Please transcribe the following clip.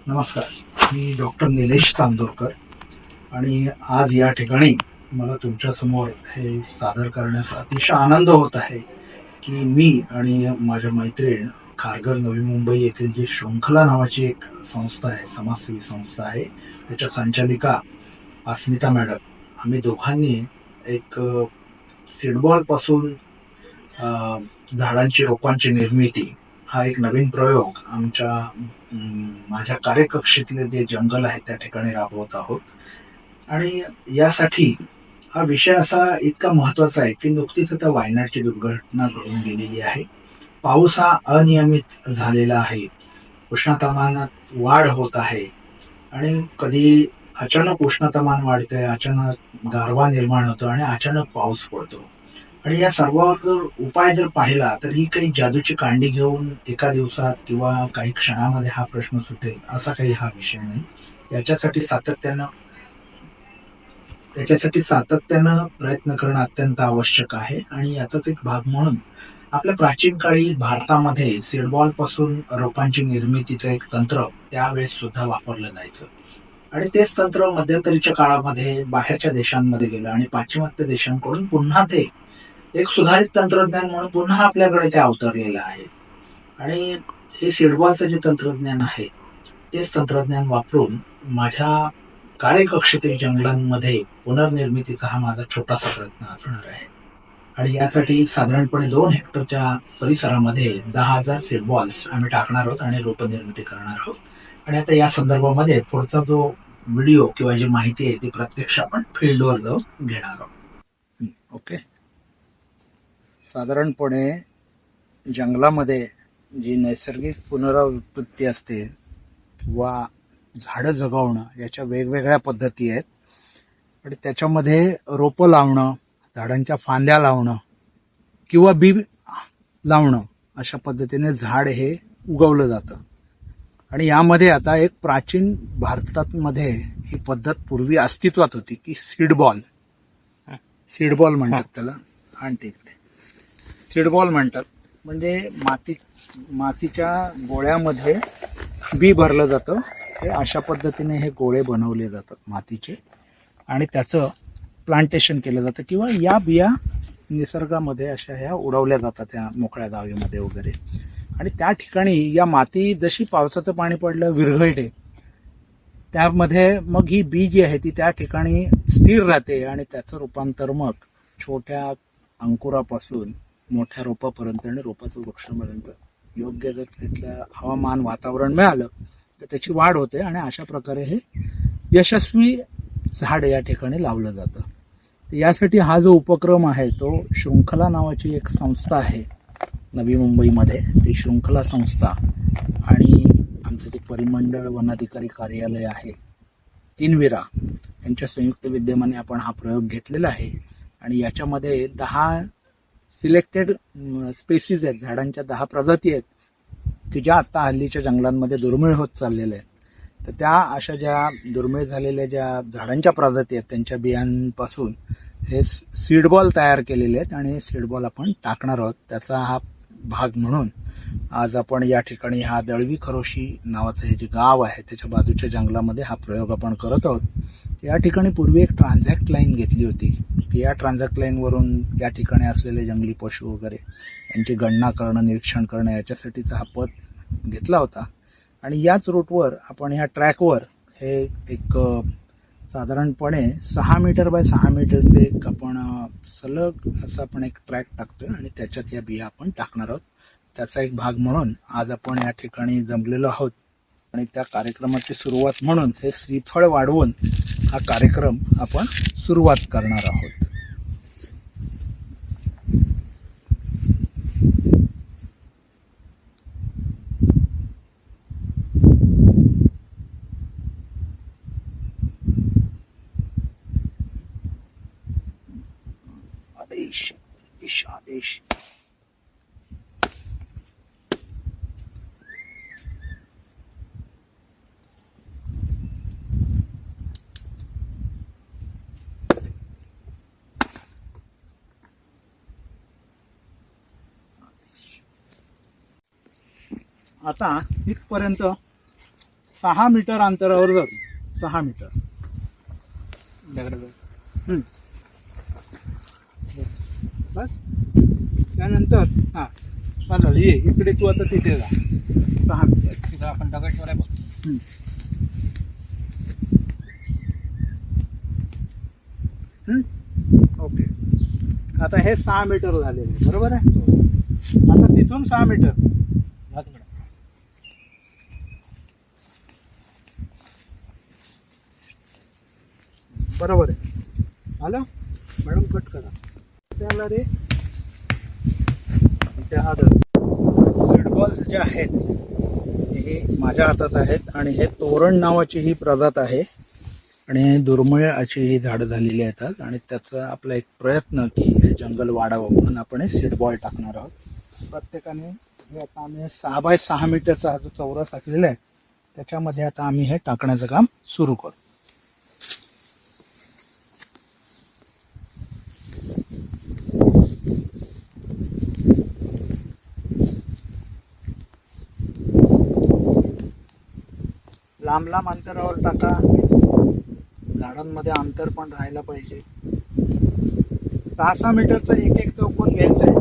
नमस्कार. मी डॉक्टर निलेश चांदोरकर आणि आज या ठिकाणी मला तुमच्यासमोर हे सादर करण्यास अतिशय आनंद होत आहे की मी आणि माझ्या मैत्रीण खारघर नवी मुंबई येथील जी शृंखला नावाची एक संस्था आहे, समाजसेवी संस्था आहे, त्याच्या संचालिका अस्मिता मॅडम, आम्ही दोघांनी एक सीडबॉल पासून झाडांची रोपांची निर्मिती हा एक नवीन प्रयोग माझ्या कार्यकक्षेतले जे जंगल आहे त्या ठिकाणी राबवत आहोत. आणि यासाठी हा विषय असा इतका महत्वाचा आहे की नुकतीच आता वायनाडची दुर्घटना घडून गेलेली आहे. पाऊस हा अनियमित झालेला आहे, उष्णतामानात वाढ होत आहे आणि कधी अचानक उष्णतामान वाढते, अचानक गारवा निर्माण होतो आणि अचानक पाऊस पडतो. आणि या सर्वावर जर उपाय जर पाहिला तर ही काही जादूची कांडी घेऊन एका दिवसात किंवा काही क्षणामध्ये हा प्रश्न सुटेल असा काही हा विषय नाही. याच्यासाठी सातत्यानं प्रयत्न करणं अत्यंत आवश्यक आहे. आणि याचाच एक भाग म्हणून आपल्या प्राचीन काळी भारतामध्ये सीडबॉल पासून रोपांची निर्मितीचं एक तंत्र त्यावेळेस सुद्धा वापरलं जायचं. आणि तेच तंत्र मध्यंतरीच्या काळामध्ये बाहेरच्या देशांमध्ये गेलं आणि पाश्चिमात्य देशांकडून पुन्हा ते एक सुधारित तंत्रज्ञान म्हणून पुन्हा आपल्याकडे ते अवतरलेलं आहे. आणि हे सीडबॉलचं जे तंत्रज्ञान आहे तेच तंत्रज्ञान वापरून माझ्या कार्यकक्षेतील जंगलांमध्ये पुनर्निर्मितीचा हा माझा छोटासा प्रयत्न असणार आहे. आणि यासाठी साधारणपणे 2 हेक्टरच्या परिसरामध्ये 10,000 सीडबॉल्स आम्ही टाकणार आहोत आणि रोपनिर्मिती करणार आहोत. आणि आता या संदर्भामध्ये पुढचा जो व्हिडिओ किंवा जी माहिती आहे ती प्रत्यक्ष आपण फील्डवर जाऊन घेणार आहोत. ओके. साधारणपणे जंगलामध्ये जी नैसर्गिक पुनरावृत्ती असते किंवा झाडं जगवणं याच्या वेगवेगळ्या पद्धती आहेत. आणि त्याच्यामध्ये रोपं लावणं, झाडांच्या फांद्या लावणं किंवा बी लावणं अशा पद्धतीने झाड हे उगवलं जातं. आणि यामध्ये आता एक प्राचीन भारतामध्ये ही पद्धत पूर्वी अस्तित्वात होती की सीडबॉल म्हणतात त्याला. आणि सीडबॉल म्हणतात म्हणजे मातीच्या गोळ्यामध्ये बी भरलं जातं. हे अशा पद्धतीने हे गोळे बनवले जातात मातीचे आणि त्याचं प्लांटेशन केलं जातं किंवा या बिया निसर्गामध्ये अशा ह्या उडवल्या जातात त्या मोकळ्या जागेमध्ये वगैरे. आणि त्या ठिकाणी या माती जशी पावसाचं पाणी पडलं विरघळते, त्यामध्ये मग ही बी जी आहे ती त्या ठिकाणी स्थिर राहते आणि त्याचं रूपांतर मग छोट्या अंकुरापासून मोठ्या रोपापर्यंत आणि रोपाचं वृक्षापर्यंत योग्य जर तिथलं हवामान वातावरण मिळालं तर त्याची वाढ होते आणि अशा प्रकारे हे यशस्वी झाड या ठिकाणी लावलं जातं. यासाठी हा जो उपक्रम आहे तो शृंखला नावाची एक संस्था आहे नवी मुंबईमध्ये, ती शृंखला संस्था आणि आमचं ते परिमंडळ वनाधिकारी कार्यालय आहे तीनविरा यांच्या संयुक्त विद्यमाने आपण हा प्रयोग घेतलेला आहे. आणि याच्यामध्ये 10 सिलेक्टेड स्पेसीज आहेत, झाडांच्या 10 प्रजाती आहेत की ज्या आत्ता हल्लीच्या जंगलांमध्ये दुर्मिळ होत चाललेल्या आहेत. तर त्या अशा ज्या दुर्मिळ झालेल्या ज्या झाडांच्या प्रजाती आहेत त्यांच्या बियांपासून हे सीडबॉल तयार केलेले आहेत आणि हे सीडबॉल आपण टाकणार आहोत. त्याचा हा भाग म्हणून आज आपण या ठिकाणी हा दळवी खरोशी नावाचं हे जे गाव आहे त्याच्या बाजूच्या जंगलामध्ये हा प्रयोग आपण करत आहोत. या ठिकाणी पूर्वी एक ट्रान्झॅक्ट लाईन घेतली होती की या ट्रान्झॅक्ट लाईनवरून या ठिकाणी असलेले जंगली पशु वगैरे यांची गणना करणं, निरीक्षण करणं याच्यासाठीचा हा पथ घेतला होता. आणि याच रूटवर आपण ह्या ट्रॅकवर हे एक साधारणपणे 6 मीटर बाय 6 मीटरचे एक आपण सलग असं आपण एक ट्रॅक टाकतोय आणि त्याच्यात या बिया आपण टाकणार आहोत. त्याचा एक भाग म्हणून आज आपण या ठिकाणी जमलेलो आहोत. आणि त्या कार्यक्रमाची सुरुवात म्हणून हे श्रीफळ वाढवून हा कार्यक्रम आपण सुरुवात करणार आहोत. आदेश आता इथपर्यंत 6 मीटर अंतरावर जातो. 6 मीटर. बस त्यानंतर हां चालेल ये इकडे तू आता तिथे जा. 6 मीटर तिथं आपण दगड आहे बघ. ओके. आता हे 6 मीटर झालेले आहे, बरोबर आहे. आता तिथून 6 मीटर जा तिकडे. बरोबर आहे. आलं मॅडम कट करा त्याला रे. त्या सीडबॉल्स जे आहेत हे माझ्या हातात आहेत आणि हे तोरण नावाची ही प्रजात आहे आणि दुर्मिळ अशी ही झाडं झालेली आहेत आणि त्याचा आपला एक प्रयत्न की हे जंगल वाढावं म्हणून आपण हे सीडबॉल टाकणार आहोत. प्रत्येकाने हे आता आम्ही 6 बाय 6 मीटरचा हा जो चौरस असलेला आहे त्याच्यामध्ये आता आम्ही हे टाकण्याचं काम सुरू करू. लांब लांब अंतरावर टाका. झाडांमध्ये अंतर पण राहायला पाहिजे. 6 मीटरचा एक एक चौकोन घ्यायचा आहे.